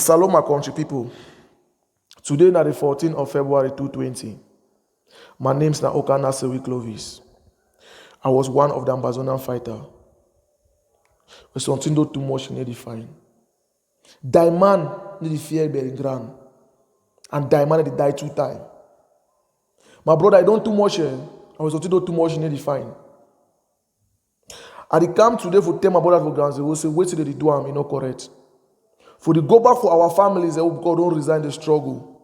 Hello, my country people. Today na the 14th of February 2020. My name's na Okana Sewi Clovis. I was one of the Ambazonan fighter. But something do too much need define. Die man need the fear bearing ground. And die man need die 2 times. My brother, I don't too much I was something do too much need define. I come today for tell my brother for ground. They will say, wait till they do am, not correct. For the go back for our families, God don't resign the struggle.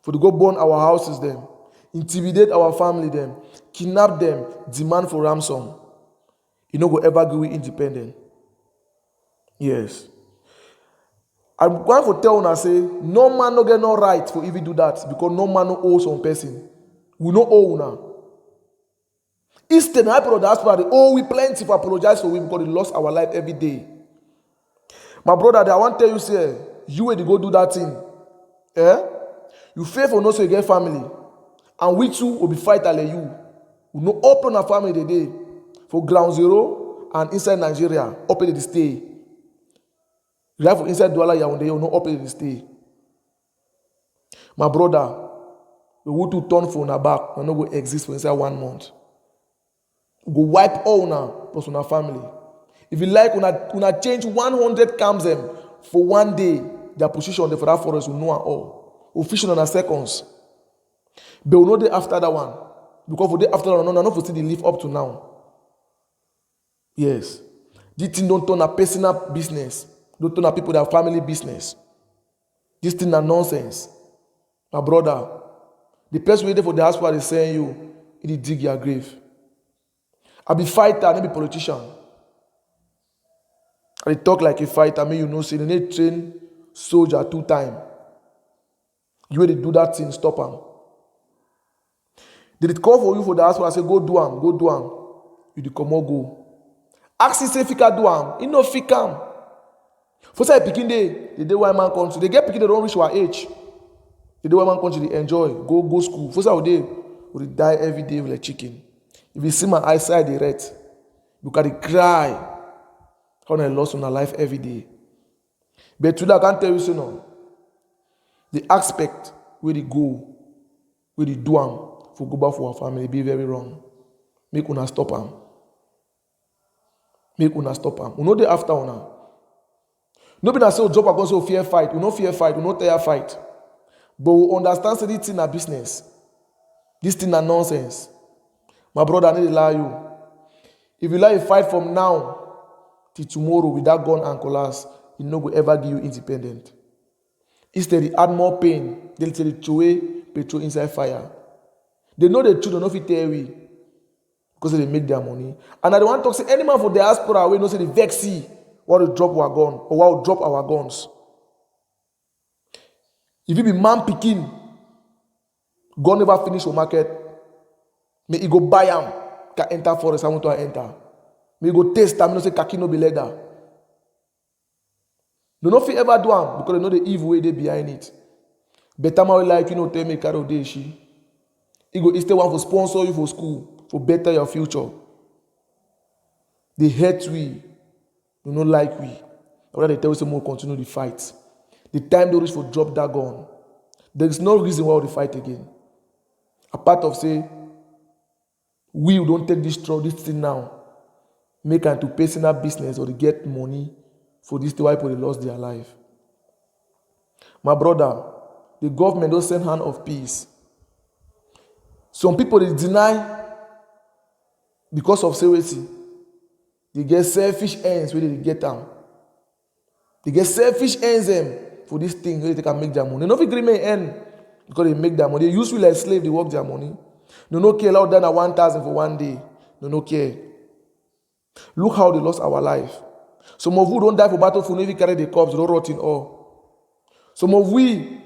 For the go burn our houses them, intimidate our family them, kidnap them, demand for ransom. You know go ever go independent. Yes. I'm going to tell una say, no man no get no right for even do that because no man no owe some person. We no owe una. Instead, I put the diaspora, they owe we plenty for apologize for we because they lost our life every day. My brother, I want to tell you, say, you will go do that thing. Eh? You fail for no so you get family. And we too will be fighter like you. We no open a family today for ground zero and inside Nigeria, open the stay. You have for inside Douala Yaoundé, you no open the stay. My brother, we want to turn for our back, we no go exist for inside 1 month. We go wipe all now plus our family. If you like, una change 100 camps them for 1 day, their position there for that forest will know all. We'll fish on seconds. But we know the after that one. Because for the after that one, no for see the live up to now. Yes. This thing don't turn a personal business. Don't turn a people that family business. This thing are nonsense. My brother, the person waiting for the hospital is saying you, it dig your grave. I be fighter, I be politician. I talk like a fighter, you know, say they need train soldier 2 times. You will do that thing, stop him. Did it call for you for the hospital? I say, go do him, go do him. You come on, go. Ask him, say, if he can do him. He no fit come. For say, picking the day why man country, they get picking, they don't reach our age. The day why man country, they enjoy, go school. For say, they die every day like chicken. If you see my eyesight, they red. You can cry. How I lost my life every day. But today I can't tell you so no. The aspect where they go, where they do them for go back for our family be very wrong. Make una stop them. Make una stop them. We know the after una. Nobody say drop a gun so fear fight. We no fear fight. We no tire fight. But we understand say this thing a business. This thing a nonsense. My brother, I need to lie you. If you like fight from now till tomorrow without gun and collars, it no go ever give you independent. Instead, they add more pain. They'll say they throw away petrol inside fire. They know the truth, they know if it tell we because they make their money. And I don't want to say any man for diaspora we no say the vexy want to drop our gun or want to drop our guns. If you be man picking, gun never finish for market, may he go buy am, can enter forest, I want to enter. May he go taste am, no say kaki no be leather. They no fit ever do am because they know the evil way they behind it. Better man like you know tell me carry day she. He go instead want to sponsor you for school for better your future. They hate we, they no like we. Rather they tell us more continue the fight. The time they reach for drop that gun. There is no reason why we fight again. Apart of say we don't take this thing now. Make it to personal business or to get money. For this why people they lost their life. My brother, the government don't send hand of peace. Some people they deny because of security. They get selfish ends where they get them. They get selfish ends for this thing where they can make their money. They no fit gree end because they make their money. They use you like slave, they work their money. They no care out than 1,000 for 1 day. They no care. Look how they lost our life. Some of you don't die for battlefield, if you carry the corpse, don't rot in all. Some of we,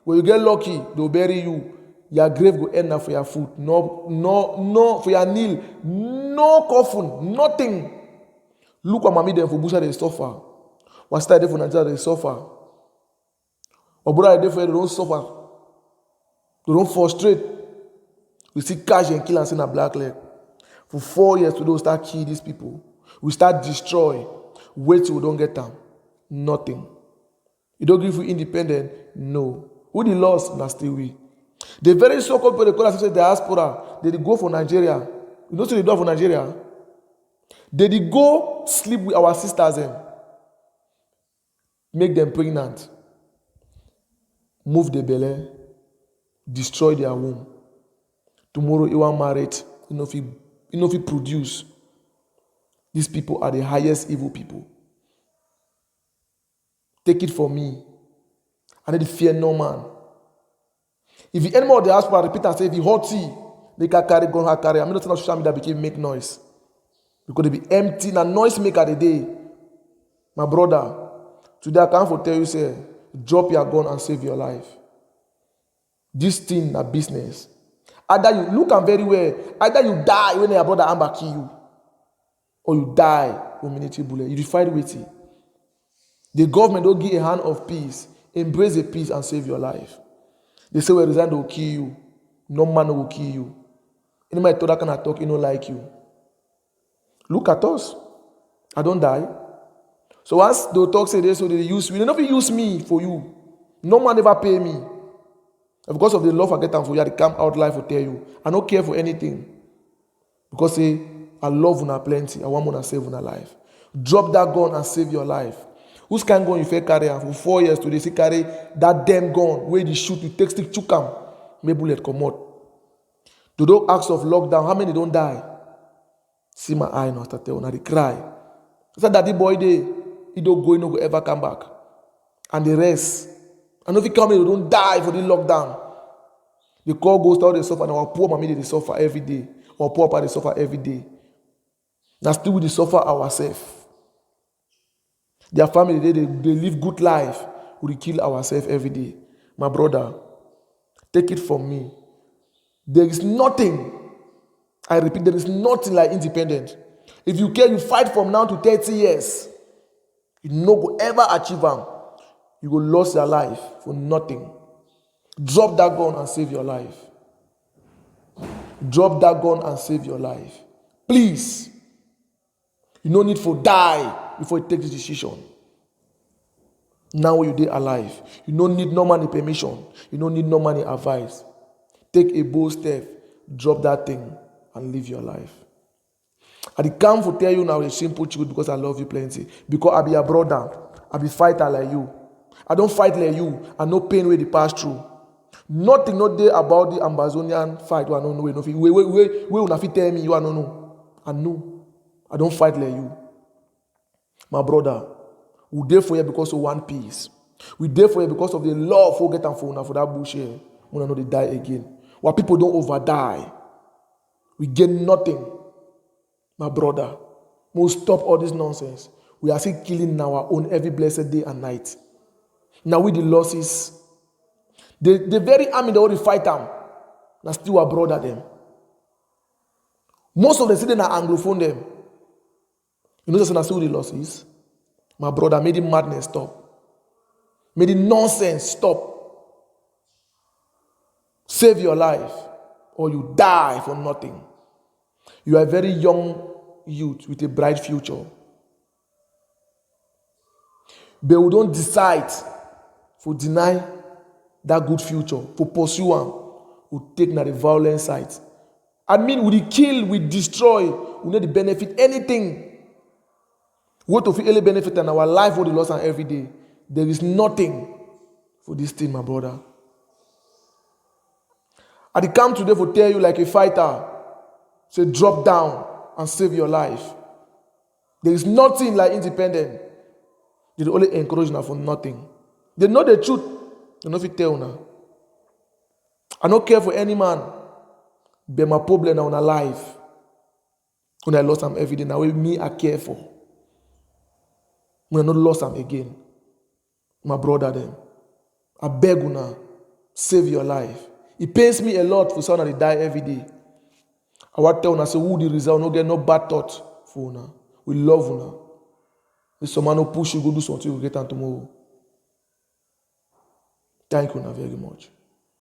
when you get lucky, they'll bury you. Your grave will end up for your foot. No, for your kneel. No coffin, nothing. Look what mommy them for Busha they suffer. What start there for Nigeria they suffer. Or brother they for they don't suffer. They don't frustrate. We see cash and kill and send a black leg. For 4 years, we don't start kill these people. We start destroy. Wait till we don't get them. Nothing. You don't give you independent? No. Who the lost? Na still we. The very so-called people they call themselves diaspora, they go for Nigeria. You know what they do for Nigeria? They go sleep with our sisters and make them pregnant, move the belly, destroy their womb. Tomorrow you are married, if you produce. These people are the highest evil people. Take it from me. I need to fear no man. If the enemy of the diaspora repeat and say, if he hurt you, they can carry gun, carry. I'm not saying social media became make noise. Because they be empty and noise maker the day. My brother, today I come for tell you, say, drop your gun and save your life. This thing na business. Either you look am very well, either you die when your brother Amber kill you, or you die with military bullet. You fight with it. The government don't give a hand of peace. Embrace the peace and save your life. They say, well, resign, they will kill you. No man will kill you. Anybody told that kind of talk, you don't like you. Look at us. I don't die. So once they talk, say this, so they use me. They never use me for you. No man ever pay me. And because of the love I get for you, I come out life to tell you. I don't care for anything. Because say, I love una plenty. I want una save una life. Drop that gun and save your life. Whose kind gun you fair carry for 4 years today? Say carry that damn gun where you shoot, you take stick chukam, may bullet come out. To those acts of lockdown, how many don't die? See my eye now start telling, they cry. I said daddy boy he don't go, he no go ever come back. And the rest, and if he come in, they don't die for the lockdown. The call goes down, they suffer, and our poor mommy they suffer every day. Our poor papa they suffer every day. Now still we suffer ourselves. Their family, they live good life. We kill ourselves every day. My brother, take it from me. There is nothing, I repeat, there is nothing like independent. If you care, you fight from now to 30 years. You no go ever achieve them. You go lose your life for nothing. Drop that gun and save your life. Drop that gun and save your life. Please. You no need for die before you take this decision. Now you dey alive. You don't need no money permission. You don't need no money advice. Take a bold step, drop that thing, and live your life. I come to tell you now a simple truth because I love you plenty. Because I be your brother. I be fighter like you. I don't fight like you. I no pain where they pass through. Nothing not there about the Amazonian fight. I don't know. Where una fit tell me you I don't know. I know. I don't fight like you. My brother, we there for you because of one piece. We there for you because of the love for get and for that bullshit. We know they die again. While people don't over die, we get nothing. My brother, we'll stop all this nonsense. We are still killing our own every blessed day and night. Now with the losses, the very army that already fight them, now still our brother them. Most of the citizens are Anglophone them. You know that's still the losses. My brother, made the madness stop. Made the nonsense stop. Save your life or you die for nothing. You are a very young youth with a bright future. But we don't decide to deny that good future, to pursue one, we take na the violent side. I mean, we kill, we destroy, we need to benefit anything. What to feel any benefit in our life or the loss and every day. There is nothing for this thing, my brother. I come today to tell you like a fighter, say drop down and save your life. There is nothing like independent. They only encourage now for nothing. They know the truth. They know if you tell now. I don't care for any man. But my problem now in life. When I lost them every day, now with me I care for. When I not lost them again. My brother them. I beg you now. Save your life. It pains me a lot for someone that die every day. I want to tell you, say, who the result, no get no bad thought for you. We love you now. If someone no push you, go do something, you get on tomorrow. Thank you now very much.